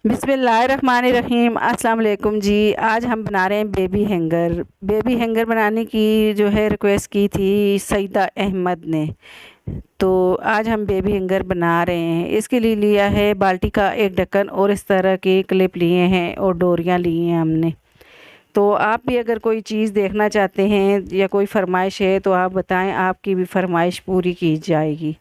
बिस्मिल्लाहिर्रहमानिर्रहीम। अस्सलाम वालेकुम जी। आज हम बना रहे हैं बेबी हैंगर बनाने की जो है रिक्वेस्ट की थी सईदा अहमद ने। तो आज हम बेबी हैंगर बना रहे हैं। इसके लिए लिया है बाल्टी का एक ढक्कन और इस तरह के क्लिप लिए हैं और डोरियां ली हैं हमने। तो आप भी अगर कोई चीज़ देखना चाहते हैं या कोई फरमाइश है तो आप बताएं, आपकी भी फरमाइश पूरी की जाएगी।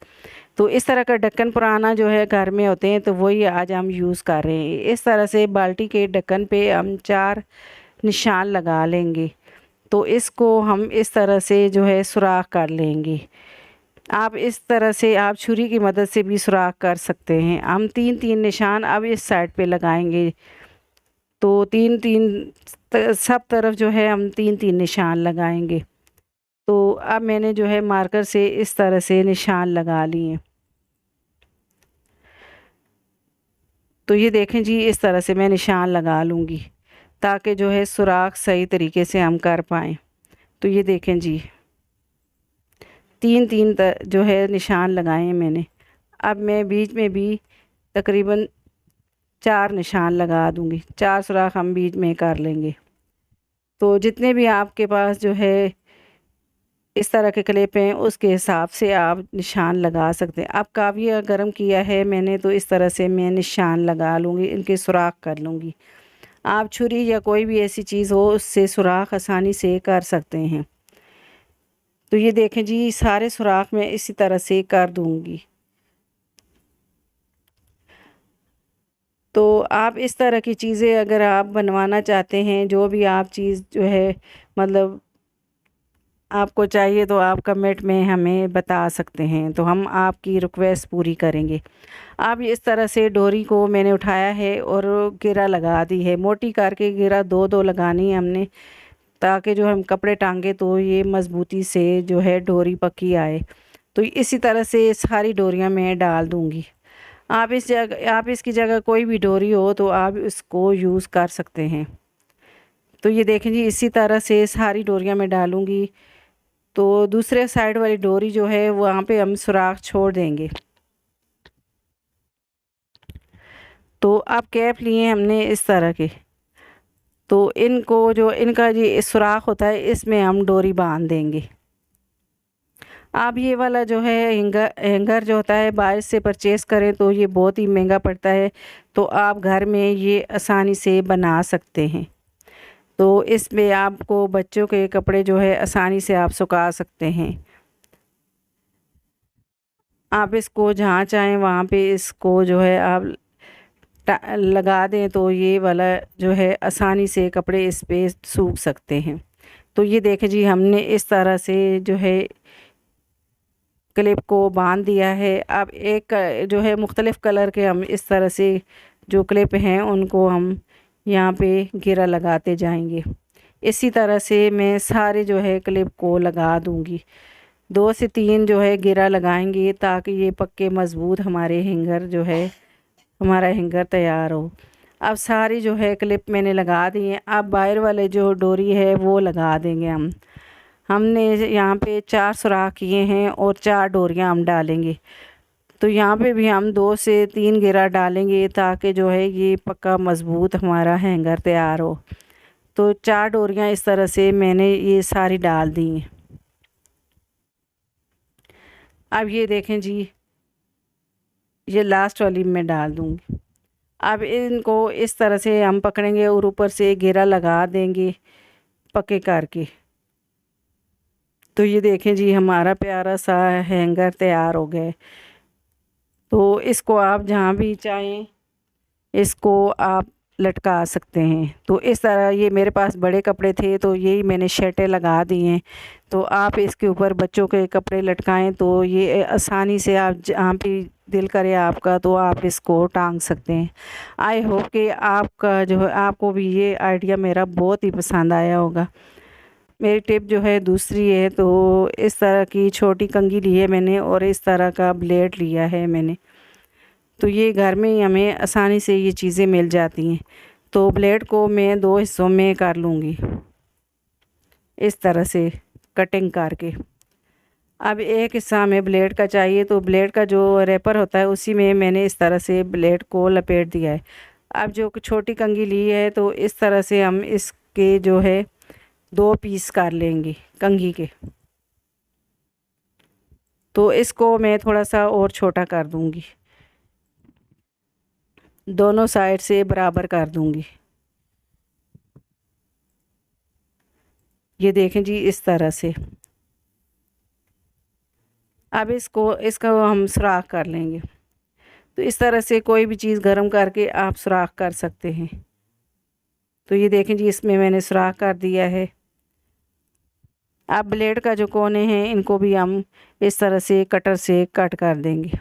तो इस तरह का ढक्कन पुराना जो है घर में होते हैं तो वही आज हम यूज़ कर रहे हैं। इस तरह से बाल्टी के ढक्कन पे हम 4 निशान लगा लेंगे। तो इसको हम इस तरह से जो है सुराख कर लेंगे। आप इस तरह से आप छुरी की मदद से भी सुराख कर सकते हैं। हम 3-3 निशान अब इस साइड पे लगाएंगे। तो 3-3 सब तरफ जो है हम 3-3 निशान लगाएंगे। तो अब मैंने जो है मार्कर से इस तरह से निशान लगा लिए। तो ये देखें जी, इस तरह से मैं निशान लगा लूँगी ताकि जो है सुराख सही तरीके से हम कर पाएँ। तो ये देखें जी, 3-3 जो है निशान लगाए हैं मैंने। अब मैं बीच में भी तकरीबन 4 निशान लगा दूँगी। 4 सुराख हम बीच में कर लेंगे। तो जितने भी आपके पास जो है इस तरह के क्लिप हैं उसके हिसाब से आप निशान लगा सकते हैं। अब काविया गर्म किया है मैंने तो इस तरह से मैं निशान लगा लूँगी, इनके सुराख कर लूँगी। आप छुरी या कोई भी ऐसी चीज़ हो उससे सुराख आसानी से कर सकते हैं। तो ये देखें जी, सारे सुराख मैं इसी तरह से कर दूँगी। तो आप इस तरह की चीज़ें अगर आप बनवाना चाहते हैं, जो भी आप चीज़ जो है मतलब आपको चाहिए तो आप कमेंट में हमें बता सकते हैं, तो हम आपकी रिक्वेस्ट पूरी करेंगे। अब इस तरह से डोरी को मैंने उठाया है और घेरा लगा दी है। मोटी करके घेरा 2-2 लगानी है हमने ताकि जो हम कपड़े टांगे तो ये मज़बूती से जो है डोरी पक्की आए। तो इसी तरह से सारी डोरियां मैं डाल दूंगी। आप इसकी जगह कोई भी डोरी हो तो आप इसको यूज़ कर सकते हैं। तो ये देखें जी, इसी तरह से सारी डोरियां मैं डालूंगी। तो दूसरे साइड वाली डोरी जो है वहाँ पे हम सुराख छोड़ देंगे। तो अब कैप लिए हमने इस तरह के, तो इनको जो इनका जी सुराख होता है इसमें हम डोरी बांध देंगे। आप ये वाला जो है हैंगर जो होता है बाहर से परचेज़ करें तो ये बहुत ही महंगा पड़ता है। तो आप घर में ये आसानी से बना सकते हैं। तो इसमें आपको बच्चों के कपड़े जो है आसानी से आप सुखा सकते हैं। आप इसको जहाँ चाहें वहाँ पे इसको जो है आप लगा दें तो ये वाला जो है आसानी से कपड़े इस पे सूख सकते हैं। तो ये देखें जी, हमने इस तरह से जो है क्लिप को बांध दिया है। अब एक जो है मुख्तलिफ़ कलर के हम इस तरह से जो क्लिप हैं उनको हम यहाँ पे घेरा लगाते जाएंगे। इसी तरह से मैं सारे जो है क्लिप को लगा दूँगी। 2 से 3 जो है घेरा लगाएंगे ताकि ये पक्के मज़बूत हमारे हैंगर जो है हमारा हैंगर तैयार हो। अब सारी जो है क्लिप मैंने लगा दी है। अब बाहर वाले जो डोरी है वो लगा देंगे हम। हमने यहाँ पे 4 सुराख किए हैं और 4 डोरियाँ हम डालेंगे। तो यहाँ पे भी हम 2 से 3 घेरा डालेंगे ताकि जो है ये पक्का मज़बूत हमारा हैंगर तैयार हो। तो 4 डोरियाँ इस तरह से मैंने ये सारी डाल दी हैं। अब ये देखें जी, ये लास्ट वाली मैं डाल दूँगी। अब इनको इस तरह से हम पकड़ेंगे और ऊपर से घेरा लगा देंगे पक्के करके। तो ये देखें जी, हमारा प्यारा सा हैंगर तैयार हो गया। तो इसको आप जहाँ भी चाहें इसको आप लटका सकते हैं। तो इस तरह ये मेरे पास बड़े कपड़े थे तो यही मैंने शर्टें लगा दी हैं। तो आप इसके ऊपर बच्चों के कपड़े लटकाएं तो ये आसानी से आप जहाँ भी दिल करे आपका तो आप इसको टांग सकते हैं। आई होप कि आपका जो है आपको भी ये आइडिया मेरा बहुत ही पसंद आया होगा। मेरी टिप जो है दूसरी है, तो इस तरह की छोटी कंघी ली है मैंने और इस तरह का ब्लेड लिया है मैंने। तो ये घर में ही हमें आसानी से ये चीज़ें मिल जाती हैं। तो ब्लेड को मैं 2 हिस्सों में कर लूँगी इस तरह से कटिंग करके। अब एक हिस्सा हमें ब्लेड का चाहिए तो ब्लेड का जो रैपर होता है उसी में मैंने इस तरह से ब्लेड को लपेट दिया है। अब जो छोटी कंघी ली है तो इस तरह से हम इसके जो है 2 पीस कर लेंगे कंघी के। तो इसको मैं थोड़ा सा और छोटा कर दूंगी, दोनों साइड से बराबर कर दूंगी। ये देखें जी इस तरह से। अब इसका हम सुराख कर लेंगे। तो इस तरह से कोई भी चीज़ गर्म करके आप सुराख कर सकते हैं। तो ये देखें जी इसमें मैंने सुराख कर दिया है। अब ब्लेड का जो कोने हैं इनको भी हम इस तरह से कटर से कट कर देंगे।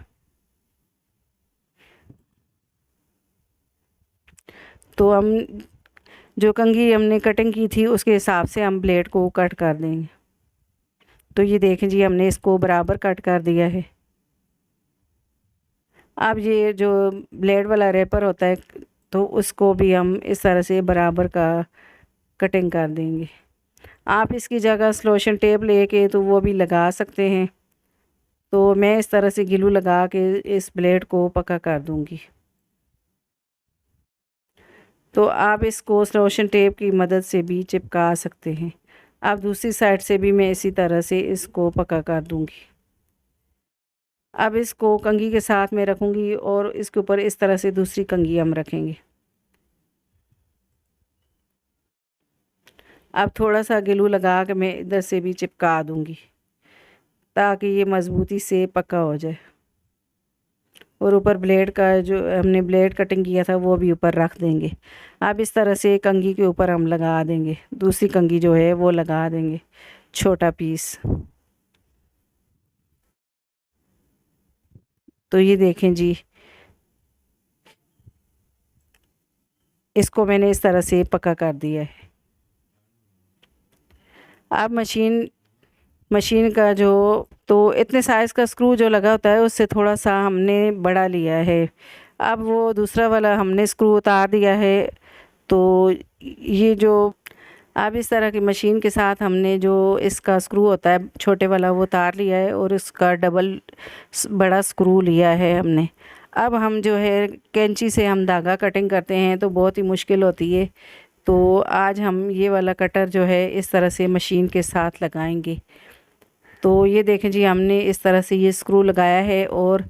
तो हम जो कंघी हमने कटिंग की थी उसके हिसाब से हम ब्लेड को कट कर देंगे। तो ये देखें जी हमने इसको बराबर कट कर दिया है। अब ये जो ब्लेड वाला रेपर होता है तो उसको भी हम इस तरह से बराबर का कटिंग कर देंगे। आप इसकी जगह सलोशन टेप लेके तो वो भी लगा सकते हैं। तो मैं इस तरह से ग्लू लगा के इस ब्लेड को पक्का कर दूंगी। तो आप इसको सलोशन टेप की मदद से भी चिपका सकते हैं। अब दूसरी साइड से भी मैं इसी तरह से इसको पक्का कर दूंगी। अब इसको कंघी के साथ में रखूंगी और इसके ऊपर इस तरह से दूसरी कंघी हम रखेंगे। अब थोड़ा सा ग्लू लगा के मैं इधर से भी चिपका दूंगी ताकि ये मज़बूती से पक्का हो जाए। और ऊपर ब्लेड का जो हमने ब्लेड कटिंग किया था वो भी ऊपर रख देंगे। अब इस तरह से कंघी के ऊपर हम लगा देंगे, दूसरी कंघी जो है वो लगा देंगे छोटा पीस। तो ये देखें जी इसको मैंने इस तरह से पक्का कर दिया है। अब मशीन का जो तो इतने साइज़ का स्क्रू जो लगा होता है उससे थोड़ा सा हमने बड़ा लिया है। अब वो दूसरा वाला हमने स्क्रू उतार दिया है। तो ये जो अब इस तरह की मशीन के साथ हमने जो इसका स्क्रू होता है छोटे वाला वो उतार लिया है और इसका डबल बड़ा स्क्रू लिया है हमने। अब हम जो है कैंची से हम धागा कटिंग करते हैं तो बहुत ही मुश्किल होती है। तो आज हम ये वाला कटर जो है इस तरह से मशीन के साथ लगाएंगे। तो ये देखें जी हमने इस तरह से ये स्क्रू लगाया है और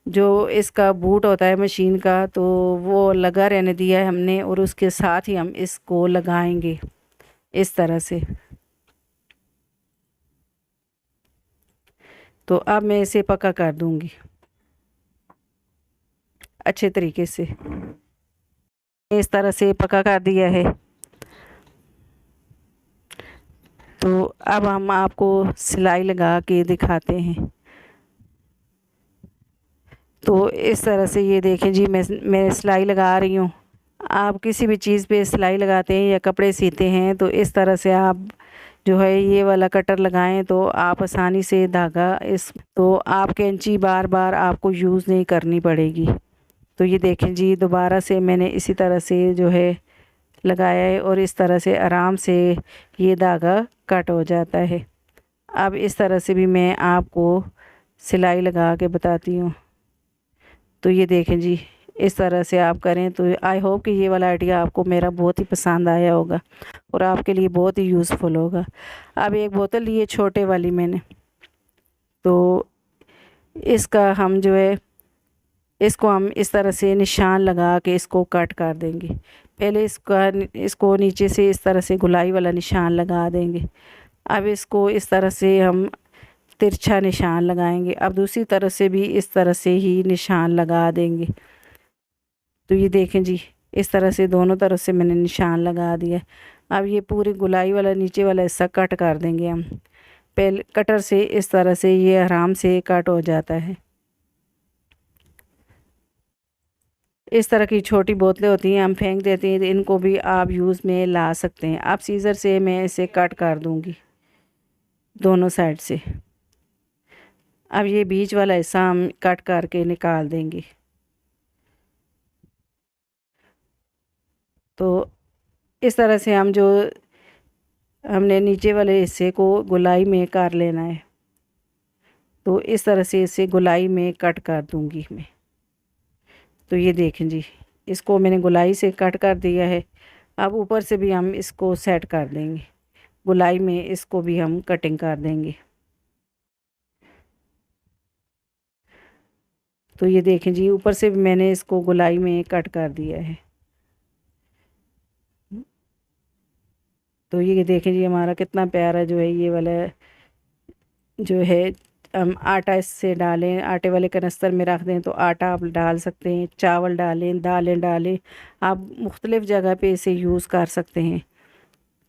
जो इसका बूट होता है मशीन का तो वो लगा रहने दिया है हमने और उसके साथ ही हम इसको लगाएंगे इस तरह से। तो अब मैं इसे पक्का कर दूंगी अच्छे तरीके से। इस तरह से पक्का कर दिया है। तो अब हम आपको सिलाई लगा के दिखाते हैं। तो इस तरह से ये देखें जी मैं सिलाई लगा रही हूँ। आप किसी भी चीज़ पे सिलाई लगाते हैं या कपड़े सीते हैं तो इस तरह से आप जो है ये वाला कटर लगाएं तो आप आसानी से धागा तो आप कैंची बार बार आपको यूज़ नहीं करनी पड़ेगी। तो ये देखें जी दोबारा से मैंने इसी तरह से जो है लगाया है और इस तरह से आराम से ये धागा कट हो जाता है। अब इस तरह से भी मैं आपको सिलाई लगा के बताती हूँ। तो ये देखें जी इस तरह से आप करें तो आई होप कि ये वाला आइडिया आपको मेरा बहुत ही पसंद आया होगा और आपके लिए बहुत ही यूज़फुल होगा। अब एक बोतल ली है छोटे वाली मैंने। तो इसका हम जो है इसको हम इस तरह से निशान लगा के इसको कट कर देंगे। पहले इसको नीचे से इस तरह से गुलाई वाला निशान लगा देंगे। अब इसको इस तरह से हम तिरछा निशान लगाएंगे। अब दूसरी तरफ से भी इस तरह से ही निशान लगा देंगे। तो ये देखें जी इस तरह से दोनों तरफ से मैंने निशान लगा दिया। अब ये पूरी गुलाई वाला नीचे वाला हिस्सा कट कर देंगे हम। पहले कटर से इस तरह से ये आराम से कट हो जाता है। इस तरह की छोटी बोतलें होती हैं हम फेंक देते हैं, इनको भी आप यूज़ में ला सकते हैं। अब सीज़र से मैं इसे कट कर दूंगी दोनों साइड से। अब ये बीच वाला हिस्सा हम कट करके निकाल देंगे। तो इस तरह से हम जो हमने नीचे वाले हिस्से को गोलाई में कर लेना है। तो इस तरह से इसे गोलाई में कट कर दूंगी मैं। तो ये देखें जी इसको मैंने गोलाई से कट कर दिया है। अब ऊपर से भी हम इसको सेट कर देंगे, गोलाई में इसको भी हम कटिंग कर देंगे। तो ये देखें जी, ऊपर से भी मैंने इसको गोलाई में कट कर दिया है। तो ये देखें जी, हमारा कितना प्यारा जो है ये वाला जो है, हम आटा इससे डालें, आटे वाले कनस्तर में रख दें तो आटा आप डाल सकते हैं, चावल डालें, दालें डालें, आप मुख्तलिफ़ जगह पे इसे यूज़ कर सकते हैं।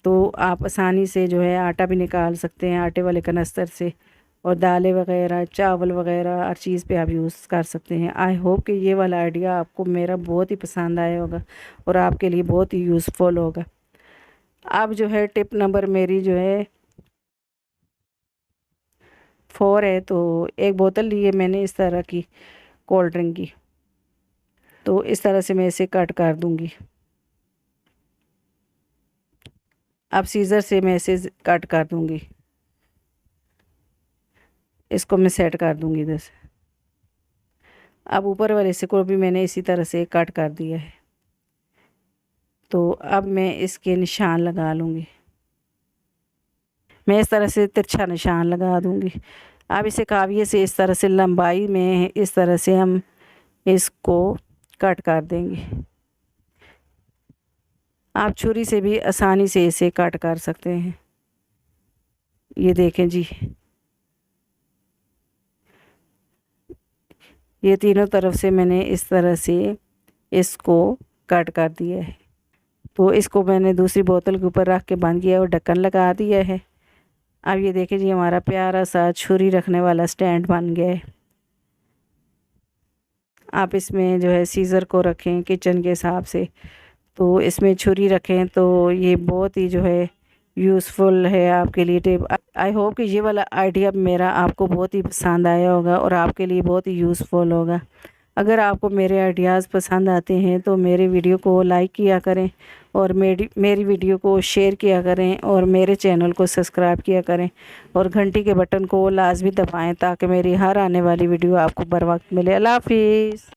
तो आप आसानी से जो है आटा भी निकाल सकते हैं आटे वाले कनस्तर से, और दालें वगैरह, चावल वगैरह हर चीज़ पे आप यूज़ कर सकते हैं। आई होप कि ये वाला आइडिया आपको मेरा बहुत ही पसंद आया होगा और आपके लिए बहुत ही यूज़फुल होगा। अब जो है टिप नंबर मेरी जो है 4 है। तो एक बोतल ली है मैंने इस तरह की कोल्ड ड्रिंक की, तो इस तरह से मैं इसे कट कर दूंगी। अब सीज़र से मैं इसे कट कर दूंगी, इसको मैं सेट कर दूंगी इधर से। अब ऊपर वाले से को भी मैंने इसी तरह से कट कर दिया है। तो अब मैं इसके निशान लगा लूँगी, मैं इस तरह से तिरछा निशान लगा दूंगी। अब इसे काविये से इस तरह से लंबाई में इस तरह से हम इसको कट कर देंगे। आप छुरी से भी आसानी से इसे कट कर सकते हैं। ये देखें जी, ये तीनों तरफ से मैंने इस तरह से इसको कट कर दिया है। तो इसको मैंने दूसरी बोतल के ऊपर रख के बंद किया और ढक्कन लगा दिया है। अब ये देखें जी, हमारा प्यारा सा छुरी रखने वाला स्टैंड बन गया है। आप इसमें जो है सीज़र को रखें किचन के हिसाब से, तो इसमें छुरी रखें तो ये बहुत ही जो है यूज़फुल है आपके लिए टिप। आई होप कि ये वाला आइडिया मेरा आपको बहुत ही पसंद आया होगा और आपके लिए बहुत ही यूज़फुल होगा। अगर आपको मेरे आइडियाज़ पसंद आते हैं तो मेरे वीडियो को लाइक किया करें और मेरी वीडियो को शेयर किया करें और मेरे चैनल को सब्सक्राइब किया करें और घंटी के बटन को लाजमी दबाएं ताकि मेरी हर आने वाली वीडियो आपको बर वक्त मिले। अल्लाह हाफिज़।